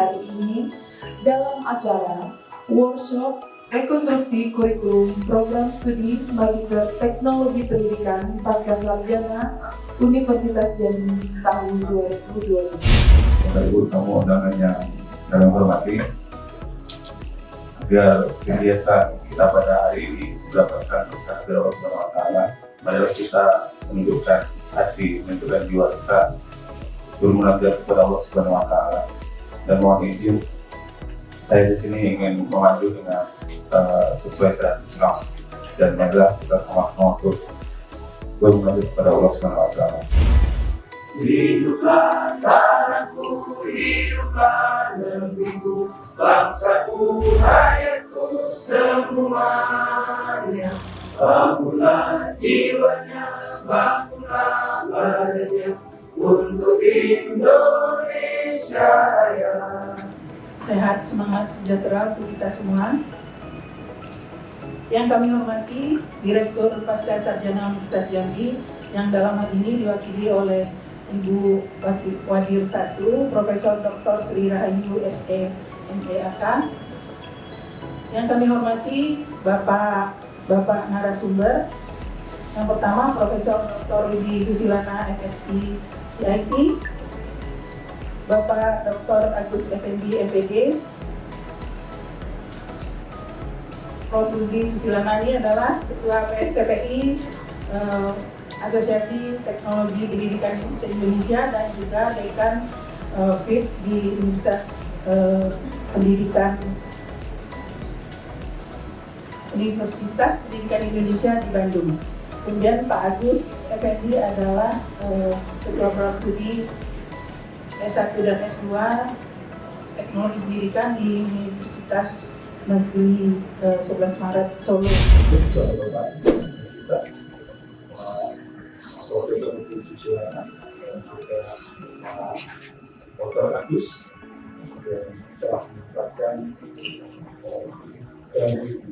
hari ini dalam acara workshop rekonstruksi kurikulum program studi Magister Teknologi Pendidikan Pasca Sarjana Universitas Jambi tahun 2020. Bapak Ibu tamu undangan yang kami hormati, agar kegiatan kita pada hari ini mendapatkan berkah dari Allah Subhanahu wa Ta'ala. Marilah kita menunjukkan hati, menunjukkan jiwa kita bermunajat kepada Allah Subhanahu wa Ta'ala. Dan mohon izin, saya di sini ingin memandu dengan sesuai syariat Islam, dan marilah kita sama-sama untuk bermunajat kepada Allah Subhanahu wa Ta'ala. Hiduplah tanahku, hiduplah negeriku, bangsaku, rakyatku semuanya. Bangunlah jiwanya, bangunlah badannya untuk Indonesia Raya. Sehat, semangat, sejahtera untuk kita semua. Yang kami hormati Direktur Pasca Sarjana Universitas Jambi, yang dalam hal ini diwakili oleh Ibu Wadir 1, Profesor Dr. Sri Rahayu SE MPAK. Yang kami hormati Bapak narasumber. Yang pertama Profesor Dr. Rudi Susilana MSc CIT, Bapak Dr. Agus Effendi MPD. Prof. Rudi Susilana ini adalah Ketua PSTPI Asosiasi Teknologi Pendidikan Indonesia dan juga Dekan FIP di Universitas Pendidikan Indonesia di Bandung. Kemudian Pak Agus Effendi adalah Ketua Program Studi S1 dan S2 Teknologi Pendidikan di Universitas Negeri 11 Maret Solo. Profesor Rudi Susilana dan juga Dr. Agus yang telah mendapatkan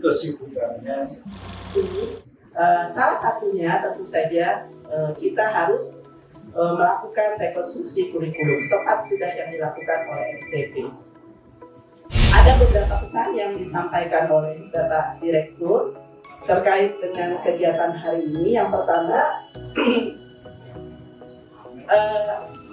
kesibukannya. Salah satunya tentu saja kita harus melakukan rekonstruksi kurikulum, tepat sudah yang dilakukan oleh MTP. Ada beberapa pesan yang disampaikan oleh Bapak Direktur terkait dengan kegiatan hari ini. Yang pertama,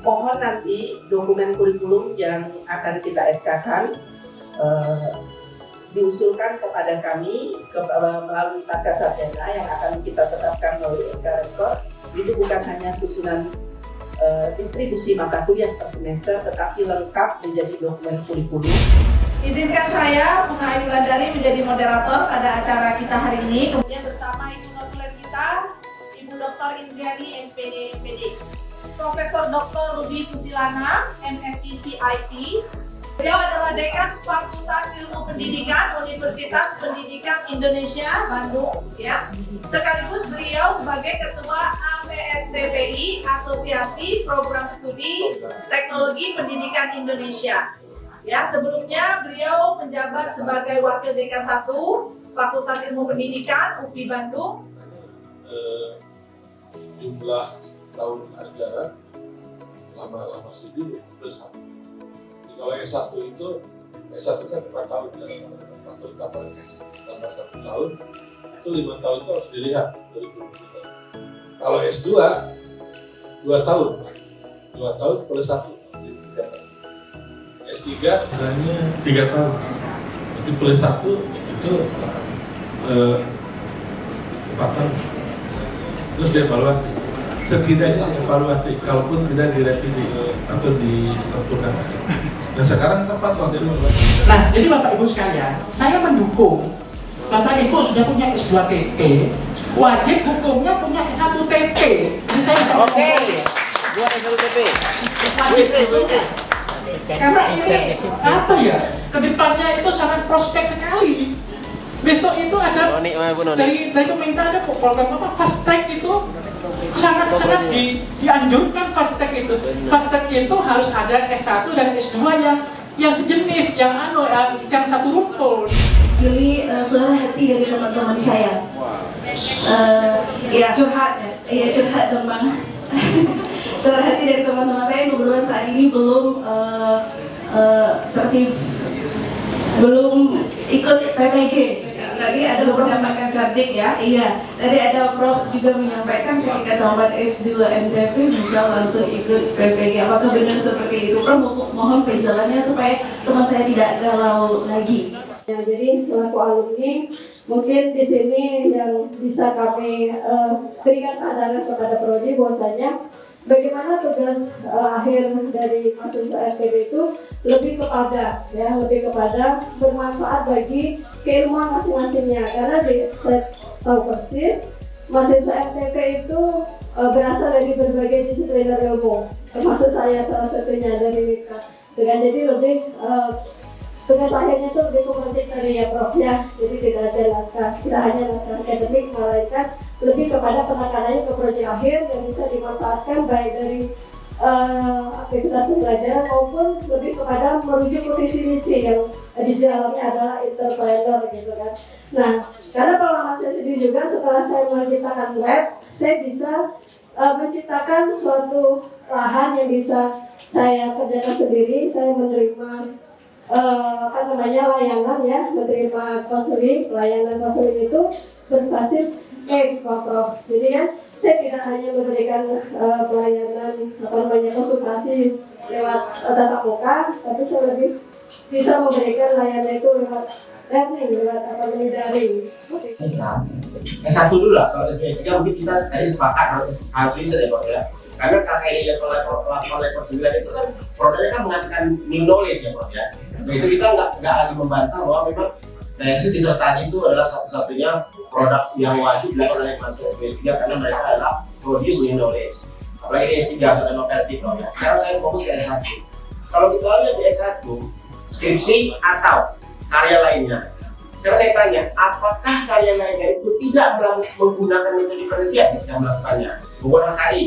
mohon nanti dokumen kurikulum yang akan kita SK-kan diusulkan kepada kami melalui pasca sarjana yang akan kita tetapkan melalui SK Rektor. Itu bukan hanya susunan distribusi mata kuliah per semester, tetapi lengkap menjadi dokumen kurikulum. Izinkan saya, Bunga Ayu Wulandari, menjadi moderator pada acara kita hari ini. Kemudian bersama Ibu Notulen kita, Ibu Dr. Indriani SPD MPD, Profesor Dr. Rudi Susilana MSc CIT. Beliau adalah Dekan Fakultas Ilmu Pendidikan Universitas Pendidikan Indonesia Bandung, ya. Sekaligus beliau sebagai Ketua APSTPI Asosiasi Program Studi Teknologi Pendidikan Indonesia. Ya, sebelumnya beliau menjabat sebagai Wakil Dekan 1 Fakultas Ilmu Pendidikan UPI Bandung. Jumlah tahun ajaran lama studi bersama. Kalau S1 itu, S1 kan 4 tahun ya, atau tambah 1 tahun, itu 5 tahun itu harus dilihat dari kurikulum. Kalau S2, 2 tahun, 2 tahun per 1. S3 hanya 3 tahun, itu plus 1 itu 4 tahun. Terus dievaluasi, setidaknya evaluasi, kalaupun tidak direvisi atau disempurnakan. Nah sekarang tepat waktu itu. Nah jadi Bapak Ibu sekalian, saya mendukung Bapak Ibu sudah punya S2 TP, wajib hukumnya punya S1 TP. Jadi saya Oke, buat S1 TP. Wajib hukumnya. Karena ini apa ya, kedepannya itu sangat prospek sekali. Besok itu ada dari pemerintah ada program apa fast track itu sangat dianjurkan fast track itu. Fast track itu harus ada S1 dan S2 yang sejenis, yang satu rumpun. Jadi suara hati dari teman-teman saya. Ya curhat dong Bang. Suara hati dari teman-teman saya kebetulan saat ini belum sertif, belum ikut PPG. Tadi ada beberapa mendapatkan sertif ya. Iya, tadi ada Prof juga menyampaikan ketika tamat S2 MTP bisa langsung ikut PPG. Apakah benar seperti itu, Prof? Mohon penjelasannya supaya teman saya tidak galau lagi. Ya, jadi selaku alumni, mungkin di sini yang bisa kami berikan pandangan kepada Prodi bahwasanya bagaimana tugas akhir dari mahasiswa FTB itu lebih kepada bermanfaat bagi keilmuan masing-masingnya, karena saya tahu persis mahasiswa FTB itu berasal dari berbagai disiplin ilmu, termasuk saya salah satunya dari WIKA. Dengan jadi lebih tugas akhirnya itu lebih kompleks dari ya Prof ya, jadi tidak hanya naskah akademik, melainkan lebih kepada penekanannya ke proyek akhir yang bisa dimanfaatkan baik dari aktivitas pembelajaran maupun lebih kepada merujuk ke visi misi yang di dalamnya adalah interpelator gitu kan. Nah, karena pengalaman saya sendiri juga setelah saya menciptakan web, saya bisa menciptakan suatu lahan yang bisa saya kerjakan sendiri. Saya menerima layanan ya, menerima konseling. Layanan konseling itu berbasis Prof. Jadi kan saya tidak hanya memberikan pelayanan konsultasi lewat tatap muka, tapi saya lebih bisa memberikan layanan itu lewat learning, lewat daring. S1 dulu lah, kalau S3 mungkin kita tadi sepakat harus riset ya Prof ya. Karena KKI level 9 itu kan produknya kan menghasilkan new knowledge ya Prof ya. Nah itu kita nggak lagi membantah bahwa memang tesis disertasi itu adalah satu-satunya produk yang wajib dilakukan oleh mahasiswa S3 karena mereka adalah produce new knowledge. Apalagi di S3 atau novelty Prof ya. Sekarang saya fokus ke S1. Kalau kita lihat di S1, skripsi atau karya lainnya. Sekarang saya tanya, apakah karya lainnya itu tidak menggunakan metode penelitian ketika melakukannya? Menggunakan KI.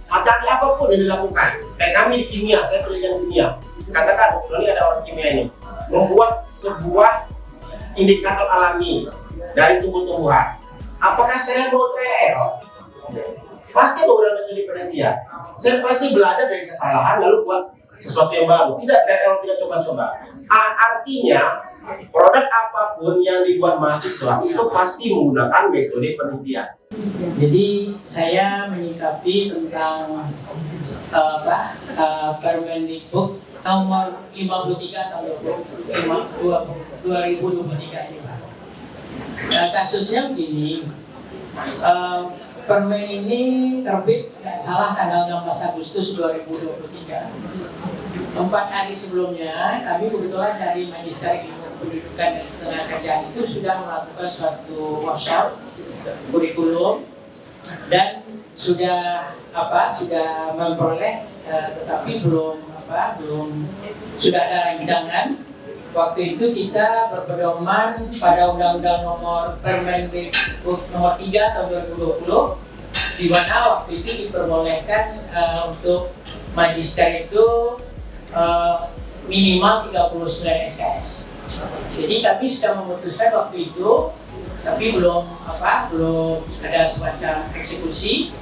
Materi apapun yang dilakukan, kayak kami di kimia, saya penelitian kimia. Katakan, ini ada orang kimia ini membuat sebuah indikator alami dari tumbuh-tumbuhan. Apakah saya mau trial? Pasti menggunakan metode penelitian. Saya pasti belajar dari kesalahan lalu buat sesuatu yang baru. Tidak trial, tidak coba-coba. Artinya produk apapun yang dibuat mahasiswa itu pasti menggunakan metode penelitian. Jadi saya menyikapi tentang Permendikbud nomor 53 tahun 2023 ini Pak. Kasusnya begini, Permen ini terbit tidak salah tanggal 16 Agustus 2023. 4 hari sebelumnya kami kebetulan dari Magister Ilmu Pendidikan dan Ketenagakerjaan itu sudah melakukan suatu workshop kurikulum dan sudah memperoleh tetapi belum sudah ada rancangan. Waktu itu kita berpedoman pada Undang-Undang Permendikbud nomor 3 tahun 2020 di mana waktu itu diperbolehkan untuk magister itu minimal 39 SKS. Jadi kami sudah memutuskan waktu itu, tapi belum ada semacam eksekusi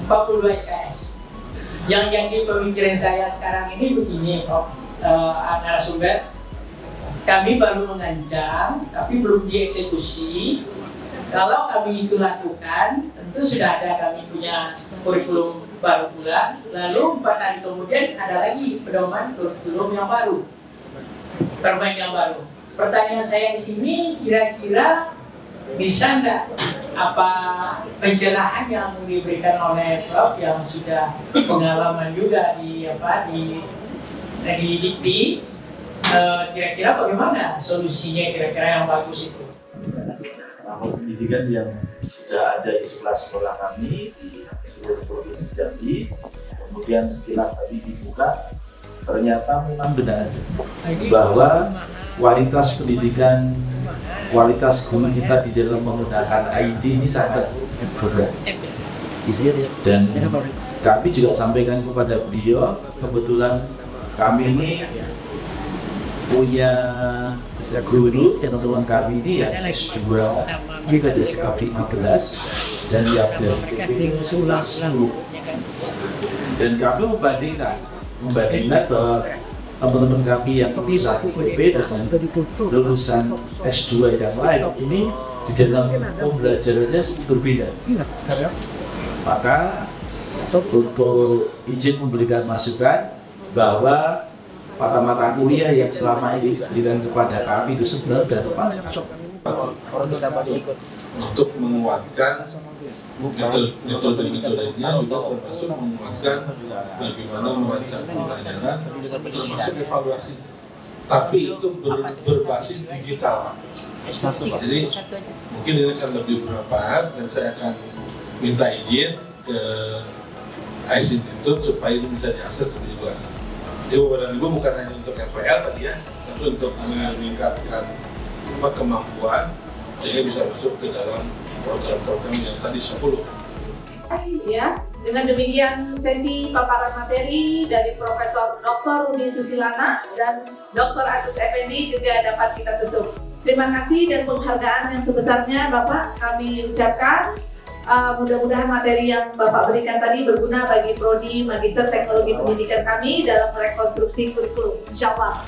42 SKS. Yang jadi pemikiran saya sekarang ini begini, Prof. Narasumber, kami baru mengancam, tapi belum dieksekusi. Kalau kami itu lakukan, tentu sudah ada kami punya kurikulum baru pula. Lalu 4 hari kemudian ada lagi pedoman kurikulum yang baru, permen yang baru. Pertanyaan saya di sini, kira-kira bisa nggak apa pencerahan yang diberikan oleh Prof yang sudah pengalaman juga di Dikti, kira-kira bagaimana solusinya kira-kira yang bagus itu? Kalau pendidikan yang sudah ada di sekolah-sekolah kami di seluruh provinsi Jambi, kemudian sekilas tadi dibuka, ternyata memang benar bahwa kualitas pendidikan, kualitas guru kita di dalam menggunakan ID ini sangat rendah. Dan kami juga sampaikan kepada beliau, kebetulan kami ini punya guru teman-teman kami ini ya S2 kita seperti 15 dan yang dari dan kami membandingkan bahwa teman-teman kami yang lulusan IPB dan lulusan S2 yang lain ini di dalam pembelajarannya berbeda. Maka untuk izin memberikan masukan bahwa mata-mata kuliah yang selama ini diberikan kepada kami itu sebenarnya sudah tepat sekali. Untuk menguatkan metode-metodenya juga termasuk menguatkan bagaimana merancang pembelajaran termasuk evaluasi. Tapi itu berbasis digital. Jadi mungkin ini akan lebih bermanfaat dan saya akan minta izin ke AIS Institute supaya itu bisa diakses lebih luas. Jadi Bapak dan Ibu bukan hanya untuk FPL tadi ya, tapi untuk meningkatkan kemampuan sehingga bisa masuk ke dalam program-program yang tadi 10. Ya, dengan demikian sesi paparan materi dari Profesor Dr. Rudi Susilana dan Dr. Agus Effendi juga dapat kita tutup. Terima kasih dan penghargaan yang sebesarnya Bapak kami ucapkan. Mudah-mudahan materi yang Bapak berikan tadi berguna bagi Prodi Magister Teknologi Pendidikan kami dalam merekonstruksi kurikulum. Insya Allah.